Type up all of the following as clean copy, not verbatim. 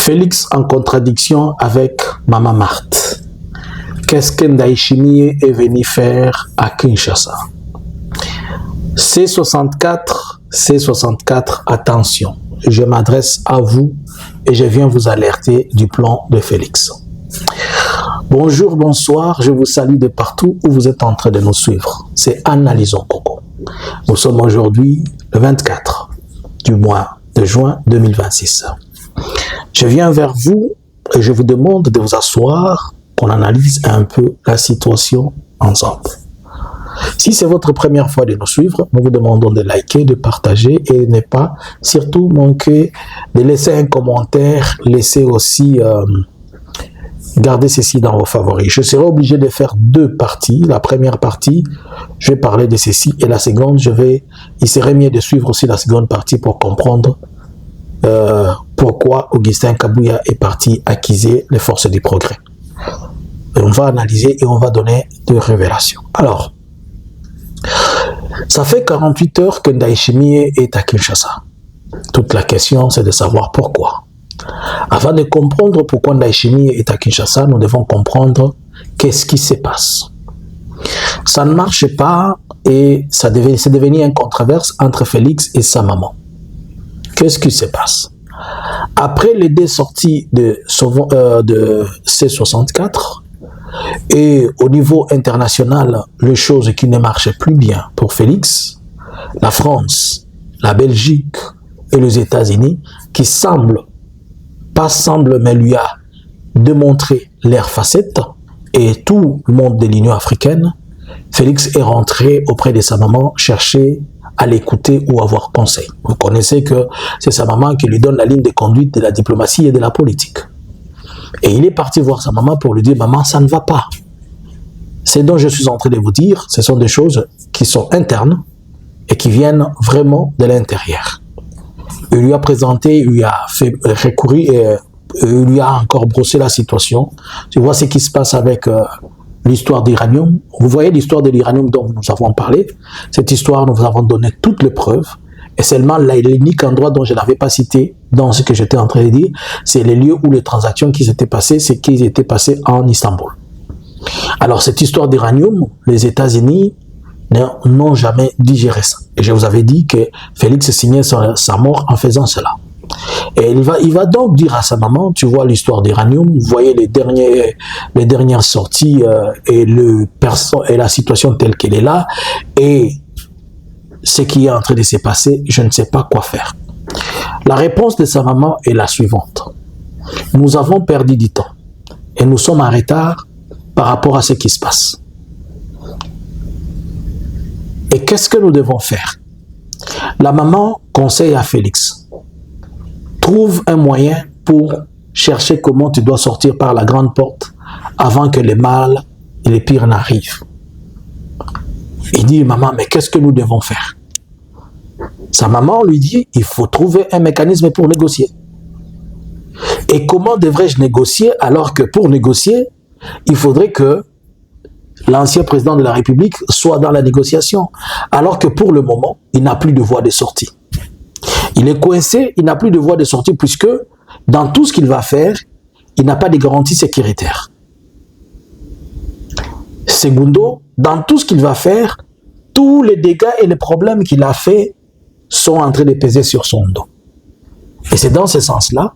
Félix en contradiction avec Maman Marthe. Qu'est-ce que Ndayishimiye est venu faire à Kinshasa? C64, attention, je m'adresse à vous et je viens vous alerter du plan de Félix. Bonjour, bonsoir, je vous salue de partout où vous êtes en train de nous suivre. C'est Analysons Coco. Nous sommes aujourd'hui le 24 du mois de juin 2026. Je viens vers vous et je vous demande de vous asseoir, qu'on analyse un peu la situation ensemble. Si c'est votre première fois de nous suivre, nous vous demandons de liker, de partager et ne pas surtout manquer de laisser un commentaire, laissez aussi garder ceci dans vos favoris. Je serai obligé de faire deux parties. La première partie, je vais parler de ceci et la seconde, il serait mieux de suivre aussi la seconde partie pour comprendre pourquoi Augustin Kabouya est parti acquiser les forces du progrès. Et on va analyser et on va donner des révélations. Alors, ça fait 48 heures que Ndayishimiye est à Kinshasa. Toute la question, c'est de savoir pourquoi. Avant de comprendre pourquoi Ndayishimiye est à Kinshasa, nous devons comprendre qu'est-ce qui se passe. Ça ne marche pas et c'est devenu une controverse entre Félix et sa maman. Qu'est-ce qui se passe? Après les deux sorties de C64, et au niveau international, les choses qui ne marchaient plus bien pour Félix, la France, la Belgique et les États-Unis, qui mais lui a démontré leurs facettes, et tout le monde de l'Union africaine, Félix est rentré auprès de sa maman chercher à l'écouter ou avoir conseil. Vous connaissez que c'est sa maman qui lui donne la ligne de conduite de la diplomatie et de la politique. Et il est parti voir sa maman pour lui dire « Maman, ça ne va pas ». Ce dont je suis en train de vous dire, ce sont des choses qui sont internes et qui viennent vraiment de l'intérieur. Il lui a présenté, il lui a fait recourir et il lui a encore brossé la situation. Tu vois ce qui se passe avec l'histoire d'Iranium. Vous voyez l'histoire de l'Iranium dont nous avons parlé. Cette histoire, nous vous avons donné toutes les preuves. Et seulement l'unique endroit dont je ne l'avais pas cité dans ce que j'étais en train de dire, c'est les lieux où les transactions qui s'étaient passées, c'est qu'ils étaient passés en Istanbul. Alors cette histoire d'Iranium, les États-Unis n'ont jamais digéré ça. Et je vous avais dit que Félix signait sa mort en faisant cela. Et il va donc dire à sa maman, tu vois l'histoire d'Iranium, vous voyez les dernières sorties et la situation telle qu'elle est là, et ce qui est en train de se passer, je ne sais pas quoi faire. La réponse de sa maman est la suivante. Nous avons perdu du temps et nous sommes en retard par rapport à ce qui se passe. Et qu'est-ce que nous devons faire? La maman conseille à Félix, trouve un moyen pour chercher comment tu dois sortir par la grande porte avant que les mal et les pires n'arrivent. Il dit, maman, mais qu'est-ce que nous devons faire? Sa maman lui dit, il faut trouver un mécanisme pour négocier. Et comment devrais-je négocier alors que pour négocier, il faudrait que l'ancien président de la République soit dans la négociation, alors que pour le moment, il n'a plus de voie de sortie. Il est coincé, il n'a plus de voie de sortie puisque dans tout ce qu'il va faire, il n'a pas de garantie sécuritaire. Segundo, dans tout ce qu'il va faire, tous les dégâts et les problèmes qu'il a fait sont en train de peser sur son dos. Et c'est dans ce sens-là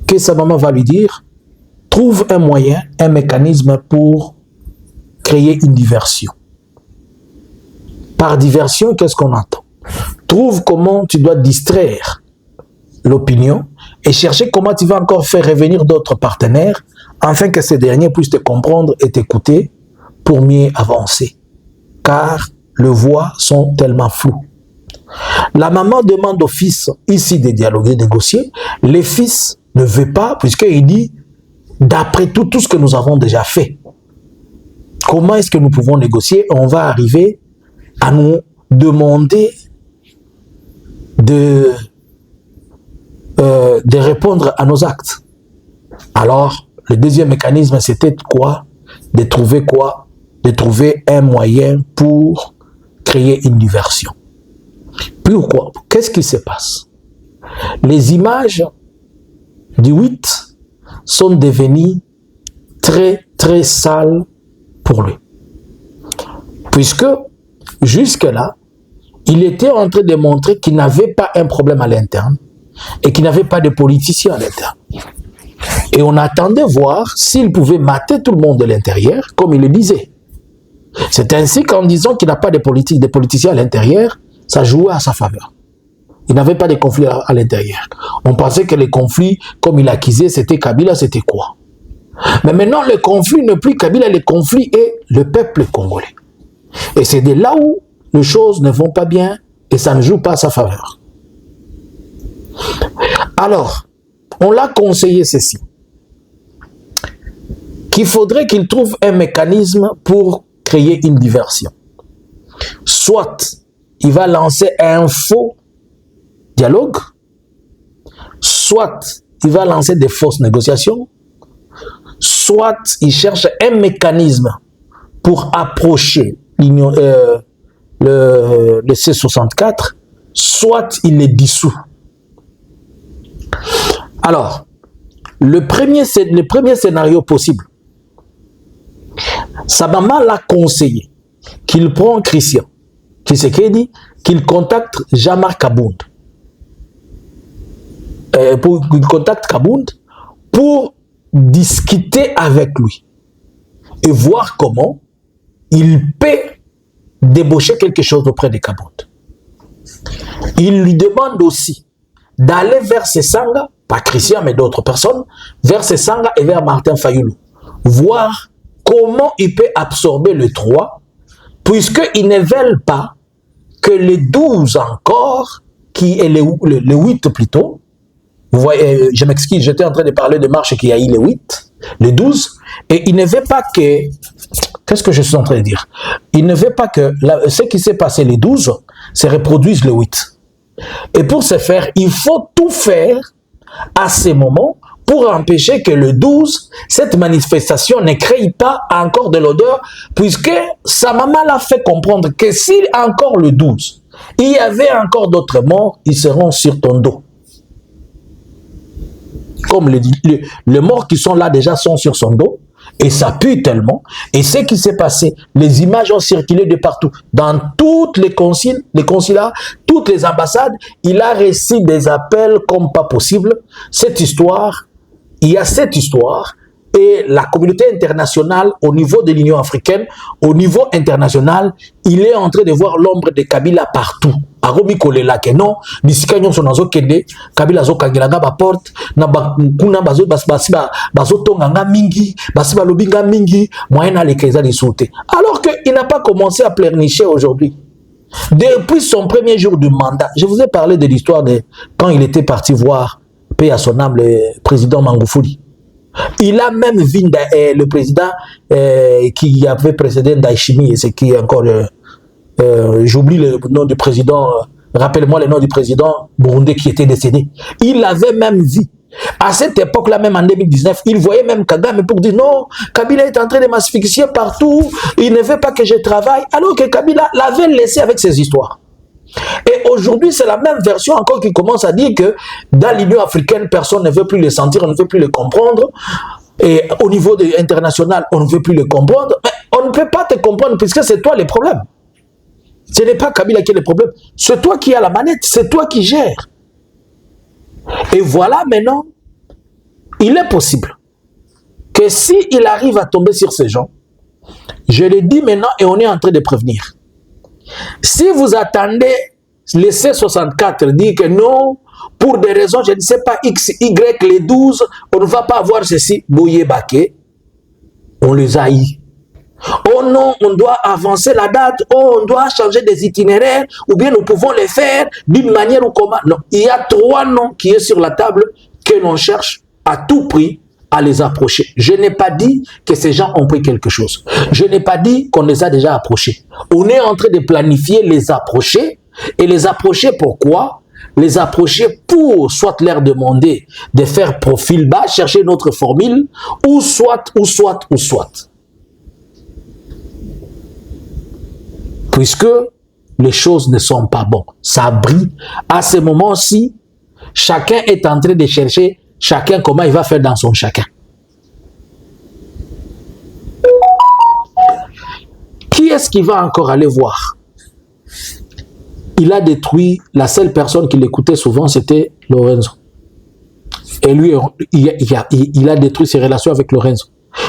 que sa maman va lui dire, trouve un moyen, un mécanisme pour créer une diversion. Par diversion, qu'est-ce qu'on entend? Trouve comment tu dois distraire l'opinion et chercher comment tu vas encore faire revenir d'autres partenaires afin que ces derniers puissent te comprendre et t'écouter pour mieux avancer. Car les voies sont tellement floues. La maman demande au fils ici de dialoguer, négocier. Le fils ne veut pas puisqu'il dit, d'après tout ce que nous avons déjà fait, comment est-ce que nous pouvons négocier? On va arriver à nous demander de répondre à nos actes. Alors, le deuxième mécanisme, c'était quoi? De trouver un moyen pour créer une diversion. Pourquoi? Qu'est-ce qui se passe? Les images du 8 sont devenus très, très sales pour lui. Puisque, jusque-là, il était en train de montrer qu'il n'avait pas un problème à l'interne et qu'il n'avait pas de politiciens à l'interne. Et on attendait voir s'il pouvait mater tout le monde de l'intérieur, comme il le disait. C'est ainsi qu'en disant qu'il n'a pas de politique, des politiciens à l'intérieur, ça jouait à sa faveur. Il n'avait pas de conflits à l'intérieur. On pensait que les conflits, comme il accusait, c'était Kabila, c'était quoi? Mais maintenant, le conflit n'est plus Kabila, le conflit est le peuple congolais. Et c'est de là où les choses ne vont pas bien et ça ne joue pas à sa faveur. Alors, on l'a conseillé ceci, qu'il faudrait qu'il trouve un mécanisme pour créer une diversion. Soit il va lancer un faux dialogue, soit il va lancer des fausses négociations, soit il cherche un mécanisme pour approcher le C64, soit il les dissout. Alors, le premier scénario possible, sa maman l'a conseillé qu'il prend Christian Tshisekedi, qu'il contacte Jean-Marc Kabound. Il contacte Kabound pour discuter avec lui et voir comment il peut débaucher quelque chose auprès de Kabound. Il lui demande aussi d'aller vers Sesanga, pas Christian mais d'autres personnes, vers Sesanga et vers Martin Fayoulou, voir comment il peut absorber le 3, puisqu'ils ne veulent pas que les 12 encore, qui est le 8 plutôt, vous voyez, je m'excuse, j'étais en train de parler de marche qui a eu le 8, le 12, et il ne veut pas que, qu'est-ce que je suis en train de dire? Il ne veut pas que ce qui s'est passé le 12 se reproduise le 8. Et pour ce faire, il faut tout faire à ces moments pour empêcher que le 12, cette manifestation ne crée pas encore de l'odeur, puisque sa maman l'a fait comprendre que si encore le 12, il y avait encore d'autres morts, ils seront sur ton dos. Comme les morts qui sont là déjà sont sur son dos, et ça pue tellement. Et ce qui s'est passé, les images ont circulé de partout. Dans toutes les consulats, toutes les ambassades, il a reçu des appels comme pas possible. Cette histoire, il y a cette histoire, et la communauté internationale, au niveau de l'Union africaine, au niveau international, il est en train de voir l'ombre de Kabila partout. Aromi kolela ke non, bisika nyon sonazo kende, Kabila zo kangelanga ba porte, na kuna bazo bazo tonganga mingi, basiba lobinga mingi, moyen ale keza di soute. Alors que il n'a pas commencé à pleurnicher aujourd'hui. Depuis son premier jour du mandat, je vous ai parlé de l'histoire de quand il était parti voir, paix à son âme, le président Magufuli. Il a même vu le président qui avait précédé Ndayishimiye, et c'est qui est encore, j'oublie le nom du président, rappelle-moi le nom du président burundais qui était décédé. Il l'avait même vu. À cette époque-là, même en 2019, il voyait même Kagame pour dire non, Kabila est en train de m'asphyxier partout, il ne veut pas que je travaille, alors que Kabila l'avait laissé avec ses histoires. Et aujourd'hui, c'est la même version encore qui commence à dire que dans l'Union africaine, personne ne veut plus le sentir, on ne veut plus le comprendre. Et au niveau international, on ne veut plus le comprendre. Mais on ne peut pas te comprendre puisque c'est toi le problème. Ce n'est pas Kabila qui est le problème. C'est toi qui as la manette, c'est toi qui gères. Et voilà maintenant, il est possible que s'il arrive à tomber sur ces gens, je le dis maintenant et on est en train de prévenir. Si vous attendez les C64 dire que non, pour des raisons, je ne sais pas, X, Y, les 12, on ne va pas avoir ceci, Boye Baké, on les a eu. Oh non, on doit avancer la date, oh, on doit changer des itinéraires, ou bien nous pouvons les faire d'une manière ou comment. Non, il y a 3 noms qui sont sur la table que l'on cherche à tout prix à les approcher. Je n'ai pas dit que ces gens ont pris quelque chose. Je n'ai pas dit qu'on les a déjà approchés. On est en train de planifier les approcher. Et les approcher pourquoi? Les approcher pour soit leur demander de faire profil bas, chercher notre formule, ou soit. Puisque les choses ne sont pas bonnes. Ça brille. À ce moment-ci, chacun est en train de chercher chacun comment il va faire dans son chacun. Qui est-ce qui va encore aller voir? Il a détruit, la seule personne qui l'écoutait souvent, c'était Lorenzo. Et lui, il a détruit ses relations avec Lorenzo.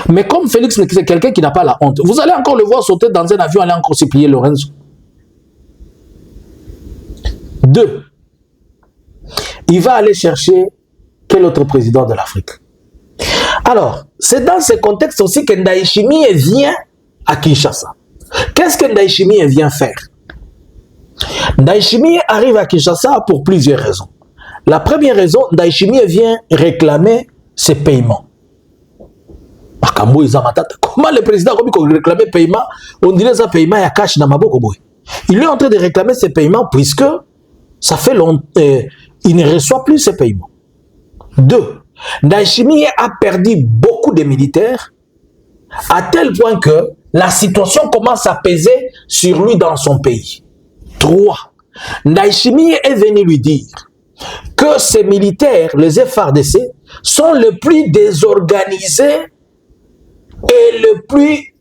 Mais comme Félix, c'est quelqu'un qui n'a pas la honte, vous allez encore le voir sauter dans un avion, aller encore supplier Lorenzo. 2. Il va aller chercher quel autre président de l'Afrique. Alors, c'est dans ce contexte aussi que Ndayishimiye vient à Kinshasa. Qu'est-ce que Ndayishimiye vient faire? Ndayishimiye arrive à Kinshasa pour plusieurs raisons. La première raison, Ndayishimiye vient réclamer ses paiements. Comment le président a réclamé paiement? On dirait que paiement est cash dans Maboko. Il est en train de réclamer ses paiements puisque ça fait longtemps, il ne reçoit plus ses paiements. 2. Ndayishimiye a perdu beaucoup de militaires à tel point que la situation commence à peser sur lui dans son pays. 3. Ndayishimiye est venu lui dire que ces militaires, les FARDC, sont les plus désorganisés et le plus,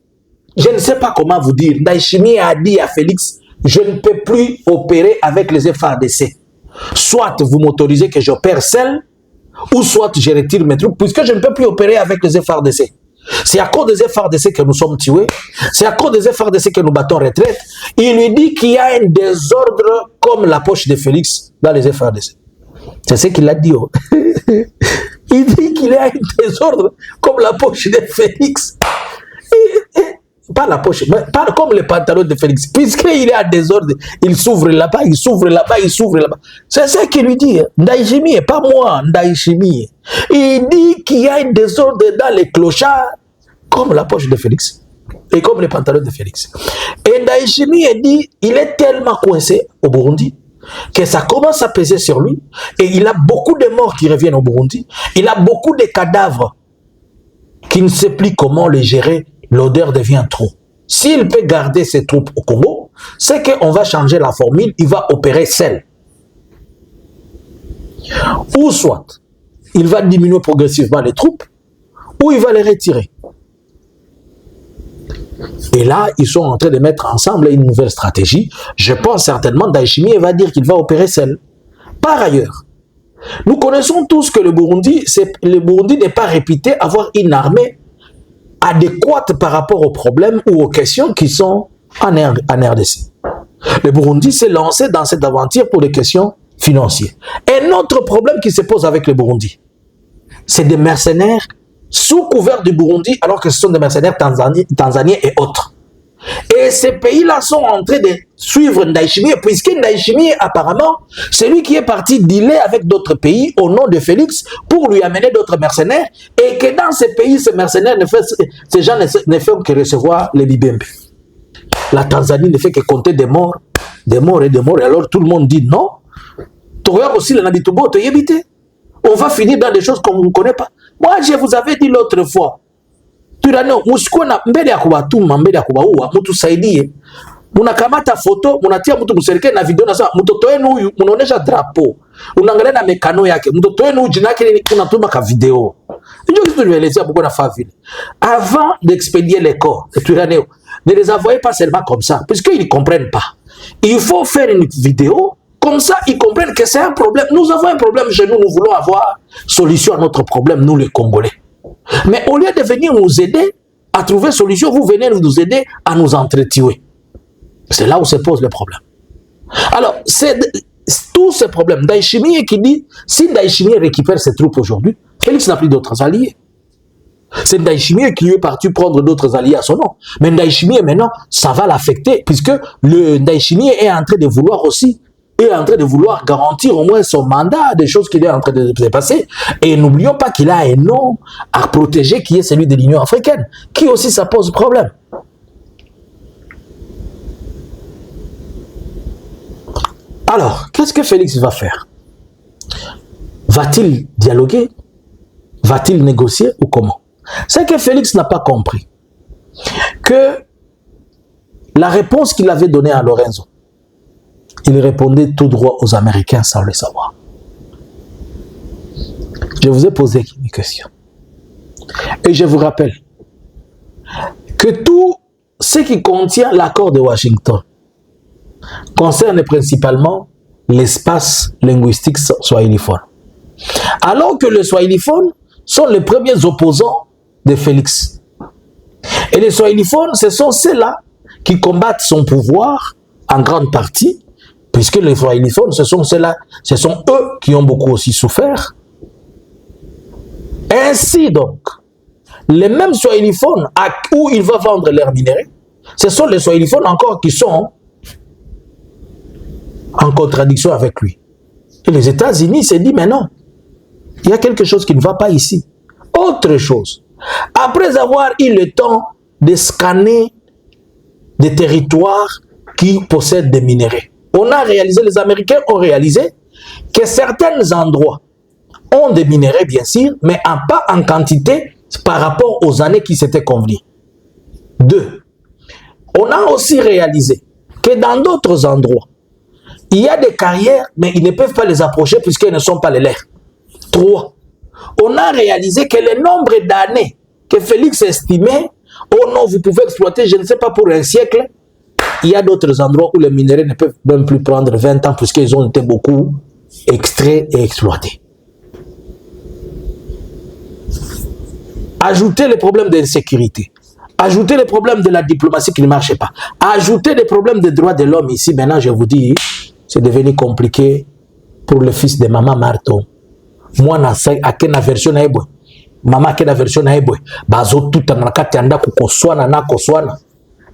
je ne sais pas comment vous dire, Ndayishimiye a dit à Félix, je ne peux plus opérer avec les FARDC. Soit vous m'autorisez que j'opère seul, ou soit je retire mes troupes, puisque je ne peux plus opérer avec les FARDC. C'est à cause des FARDC que nous sommes tués, c'est à cause des FARDC que nous battons retraite. Il lui dit qu'il y a un désordre comme la poche de Félix dans les FARDC. C'est ce qu'il a dit. Oh. Il dit qu'il y a un désordre comme la poche de Félix. Pas la poche, mais pas comme les pantalons de Félix. Puisqu'il est à désordre, il s'ouvre là-bas, il s'ouvre là-bas, il s'ouvre là-bas. C'est ça qu'il lui dit. Ndayishimiye, pas moi, Ndayishimiye. Il dit qu'il y a un désordre dans les clochards, comme la poche de Félix. Et comme les pantalons de Félix. Et Ndayishimiye dit, il est tellement coincé au Burundi, que ça commence à peser sur lui. Et il a beaucoup de morts qui reviennent au Burundi. Il a beaucoup de cadavres qui ne sait plus comment les gérer. L'odeur devient trop. S'il peut garder ses troupes au Congo, c'est qu'on va changer la formule, il va opérer seul. Ou soit, il va diminuer progressivement les troupes, ou il va les retirer. Et là, ils sont en train de mettre ensemble une nouvelle stratégie. Je pense certainement Ndayishimiye va dire qu'il va opérer seul. Par ailleurs, nous connaissons tous que le Burundi n'est pas réputé avoir une armée adéquate par rapport aux problèmes ou aux questions qui sont en RDC. Le Burundi s'est lancé dans cette aventure pour des questions financières. Un autre problème qui se pose avec le Burundi, c'est des mercenaires sous couvert du Burundi, alors que ce sont des mercenaires tanzaniens et autres. Et ces pays-là sont en train de suivre Ndayishimiye, puisque Ndayishimiye, apparemment, c'est lui qui est parti dealer avec d'autres pays au nom de Félix pour lui amener d'autres mercenaires, et que dans ces pays, ces mercenaires, ces gens ne font que recevoir les bibembe. La Tanzanie ne fait que compter des morts et des morts, et alors tout le monde dit non. Aussi, on va finir dans des choses qu'on ne connaît pas. Moi, je vous avais dit l'autre fois, mbele ya kubatuma mbele ya kubaua mtu saidie, munakamata foto munatia mtu mserikali na video, nasema mtoto wenu huyu munaonesha drapo, unaangalia na mekano yake, mtoto wenu huyu jina yake unatuma ka video. Ndio kitu tulielezea beaucoup na fa vile avant d'expédier les corps de Twirwaneho. Ne les envoyez pas seulement comme ça, puisqu'ils ne comprennent pas. Il faut faire une vidéo, comme ça ils comprennent que c'est un problème. Nous avons un problème chez nous, nous voulons avoir solution à notre problème, nous les Congolais. Mais au lieu de venir nous aider à trouver solution, vous venez nous aider à nous entretuer. C'est là où se pose le problème. Alors, c'est tout ce problème. Ndayishimiye qui dit, si Ndayishimiye récupère ses troupes aujourd'hui, Félix n'a plus d'autres alliés. C'est Ndayishimiye qui est parti prendre d'autres alliés à son nom. Mais Ndayishimiye, maintenant, ça va l'affecter, puisque le Ndayishimiye est en train de vouloir aussi, est en train de vouloir garantir au moins son mandat, des choses qu'il est en train de se passer. Et n'oublions pas qu'il a un nom à protéger qui est celui de l'Union africaine, qui aussi ça pose problème. Alors, qu'est-ce que Félix va faire? Va-t-il dialoguer? Va-t-il négocier ou comment? C'est que Félix n'a pas compris que la réponse qu'il avait donnée à Lorenzo, il répondait tout droit aux Américains sans le savoir. Je vous ai posé une question. Et je vous rappelle que tout ce qui contient l'accord de Washington concerne principalement l'espace linguistique swahiliphone. Alors que les swahiliphones sont les premiers opposants de Félix. Et les swahiliphones, ce sont ceux-là qui combattent son pouvoir en grande partie, puisque les swahiliphones, ce sont ceux-là, ce sont eux qui ont beaucoup aussi souffert. Ainsi donc, les mêmes swahiliphones où il va vendre leurs minéraux, ce sont les swahiliphones encore qui sont en contradiction avec lui. Et les États-Unis se disent, mais non, il y a quelque chose qui ne va pas ici. Autre chose, après avoir eu le temps de scanner des territoires qui possèdent des minéraux, on a réalisé, les Américains ont réalisé que certains endroits ont des minéraux, bien sûr, mais pas en quantité par rapport aux années qui s'étaient convenues. 2. On a aussi réalisé que dans d'autres endroits, il y a des carrières, mais ils ne peuvent pas les approcher puisqu'elles ne sont pas les leurs. 3. On a réalisé que le nombre d'années que Félix estimait, oh non, vous pouvez exploiter, je ne sais pas, pour un siècle, il y a d'autres endroits où les minéraux ne peuvent même plus prendre 20 ans puisqu'ils ont été beaucoup extraits et exploités. Ajouter les problèmes d'insécurité, ajouter les problèmes de la diplomatie qui ne marchait pas, ajouter les problèmes des droits de l'homme ici, maintenant je vous dis, c'est devenu compliqué pour le fils de Maman Marto. Moi, je suis na version na ebo. Maman ke na version na ebo. Bazo tout en nakati anda kukoswana na koswana.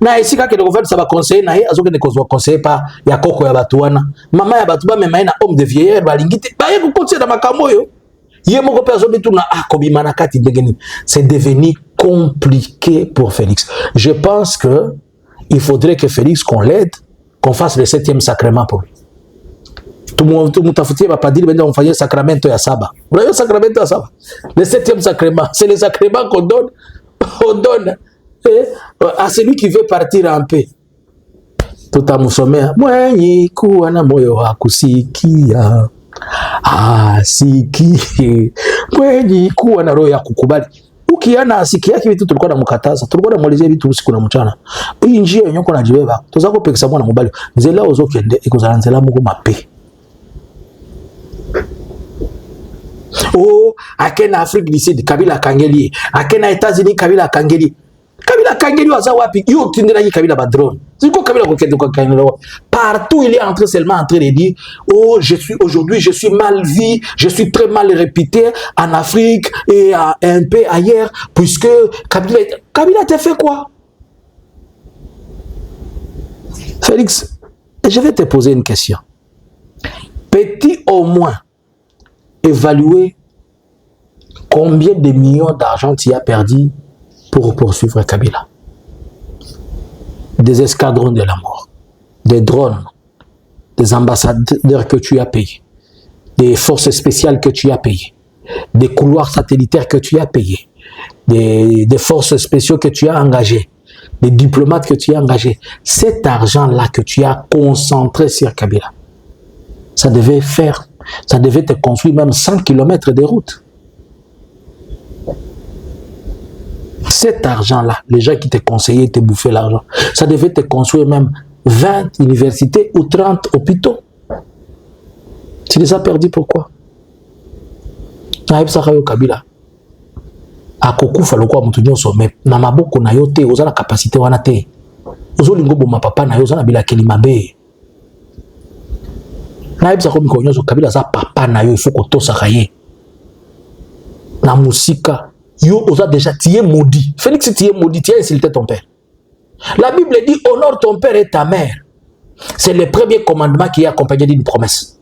Na ici ka ke le gouvernement ça va conseiller na ye azo ke ne conseiller pas ya koko ya batuana. Maman ya batuba me maina homme de vieillard balingiti. Ba ye ko conseiller na makambo yo. Ye moko pe azo bitu na akobima na kati ndengeni. C'est devenu compliqué pour Félix. Je pense que il faudrait que Félix qu'on l'aide, qu'on fasse le 7e sacrement pour lui. Tout le monde a fait pas dire on fait le sacramento ya saba. Vous voyez le sacramento ya saba? Le 7e sacrement, c'est le sacrement qu'on donne à celui qui veut partir en paix. Tout à musomea. Mwenye kuwa na moyo wa kusikia. Asikie. Mwenye kuwa na roho ya kukubali. Ukiana asikia kitu tulikuwa namkataza, tulikuwa namwelezea vitu usiku na mchana. Hii njia yenyewe kuna jibeba. Tuzako pekisa mwana mubali. Nzela ozokende ikozala nzela mugo mape. Oh, akena Afrique du Sud, Kabila Kangeli. Akena États-Unis, Kabila Kangeli. Kabila Kangeli waza wapi? Yo tindela yi Kabila ba drone. C'est quoi Kabila kokende ko Kangeli? Partout il est seulement en train de dire oh, aujourd'hui je suis mal vu, je suis très mal réputé en Afrique et un peu ailleurs puisque Kabila t'a fait quoi? Félix, je vais te poser une question. Peux-tu au moins évaluer combien de millions d'argent tu as perdu pour poursuivre Kabila? Des escadrons de la mort, des drones, des ambassadeurs que tu as payés, des forces spéciales que tu as payées, des couloirs satellitaires que tu as payés, des forces spéciales que tu as engagées, des diplomates que tu as engagés. Cet argent-là que tu as concentré sur Kabila, ça devait te construire même 100 km de route. Cet argent-là, les gens qui te conseillaient te bouffer l'argent, ça devait te construire même 20 universités ou 30 hôpitaux. Tu les as perdus pourquoi? Kabila. Akokufa lokwa mutu nyonso mais na maboko na yo te oza na capacité wana te. Ozolingo boma papa na yo oza na bilakeli mabe. Na yebisa ko miko nyonso Kabila za papa na yo il faut kotosaka ye. Na musika yo oza déjà tu es maudit. Félix tu es maudit, tu as insulté ton père. La Bible dit honore ton père et ta mère. C'est le premier commandement qui est accompagné d'une promesse.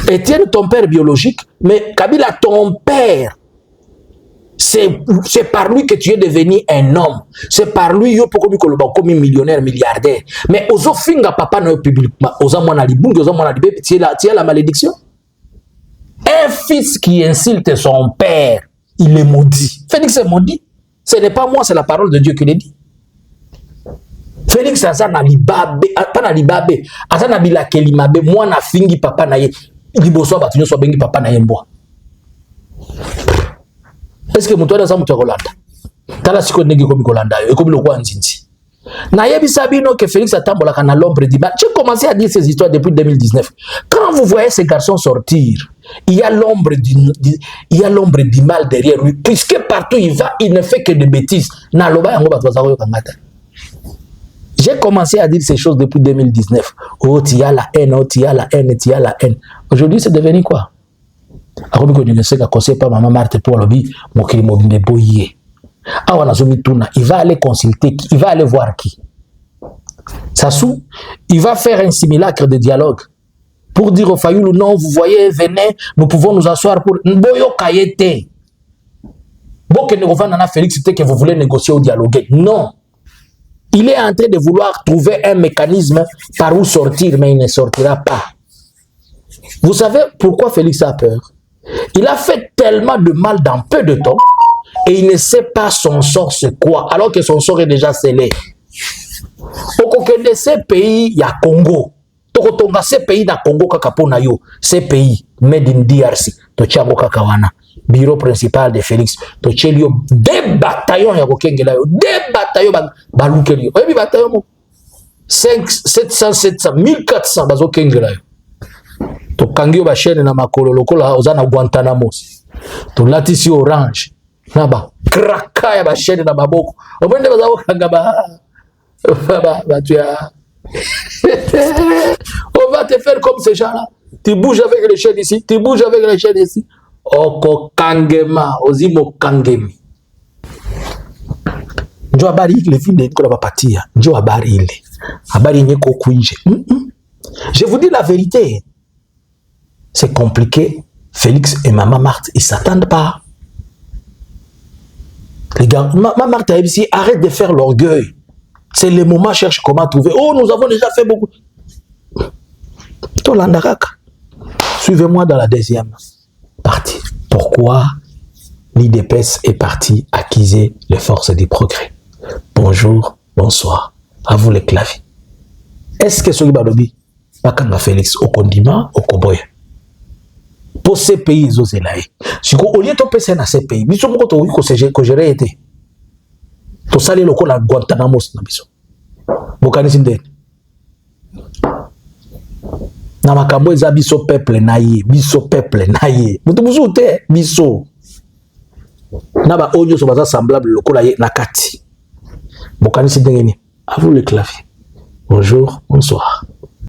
Étienne, ton père biologique, mais Kabila, ton père, c'est par lui que tu es devenu un homme. C'est par lui que tu es millionnaire, milliardaire. Mais ozo finga papa no publiquement, ozo mona libungi, ozo mona libé, tu as la malédiction. Un fils qui insulte son père, il est maudit. Félix est maudit. Ce n'est pas moi, c'est la parole de Dieu qui le dit. Félix Azana libabe, pas na libabe, Azana bila kelimabe, moi na fingi papa na ye. liboso ba tunyo so bengi papa na yembo. Est-ce que muto ça muto kolanda tala siko ndenge ko mikolanda yo ekomi lokwa nzinzi na yebisa bino que Félix atambola kana l'ombre du mal. J'ai commencé à dire ces histoires depuis 2019. Quand vous voyez ces garçons sortir, il y a l'ombre du mal derrière lui, puisque partout il va, il ne fait que des bêtises. J'ai commencé à dire ces choses depuis 2019. Oh, tu as la haine, oh, tu as la haine, tu as la haine. Aujourd'hui, c'est devenu quoi? Il va aller consulter qui? Il va aller voir qui? Sassou, il va faire un simulacre de dialogue pour dire au Fayoulou, non, vous voyez, venez, nous pouvons nous asseoir pour... Boyo Kayete. Boke Nerovana Félix, c'était que vous voulez négocier ou dialoguer. Non. Il est en train de vouloir trouver un mécanisme par où sortir, mais il ne sortira pas. Vous savez pourquoi Félix a peur? Il a fait tellement de mal dans peu de temps et il ne sait pas son sort c'est quoi, alors que son sort est déjà scellé. Au coquet de ces pays, il y a Congo. Tokotonga ces pays na Congo kakapona yo, ces pays made in DRC, to tiango kakawana. Bureau principal de Félix, to chelio des bataillons ya kokengela yo, des bataillons balukelio. Oui, bataillons mo 5 700 700 1400 bazo kengela yo. To kangio ba chaîne na makolo lokola ozana Guantanamo. To latisi orange. Naba kraka ya ba chaîne na maboko. Obende bazo kanga tu as... On va te faire comme ces gens-là. Tu bouges avec les chaînes ici, tu bouges avec les chaînes ici. Oko kangema, ozimo kangemi. Njo habari ile vile niko na papatia. Njo habari ile. Habari nyeko kuinje. Je vous dis la vérité. C'est compliqué. Félix et maman Marthe, ils s'attendent pas. Les gars, maman Marthe a ici, arrête de faire l'orgueil. C'est le moment, cherche comment trouver. Oh, nous avons déjà fait beaucoup. Suivez-moi dans la deuxième partie. Pourquoi l'IDPS est parti acquiser les forces du progrès? Bonjour, bonsoir. À vous les claviers. Est-ce que ce Badobi, Bakanga Félix, au condiment, au Koboya? Pour ces pays, ils osent là. Si au lieu de passer dans ces pays, ils sont que j'aurais été. To sali loko la Guantanamo na biso. Bokani sinde. Na makambo eza biso peuple na ye, biso peuple na ye. Mutu musu te biso. Na ba onyo so baza semblable loko la ye na kati. Bokani sinde ngeni. À vous le clavier. Bonjour, bonsoir.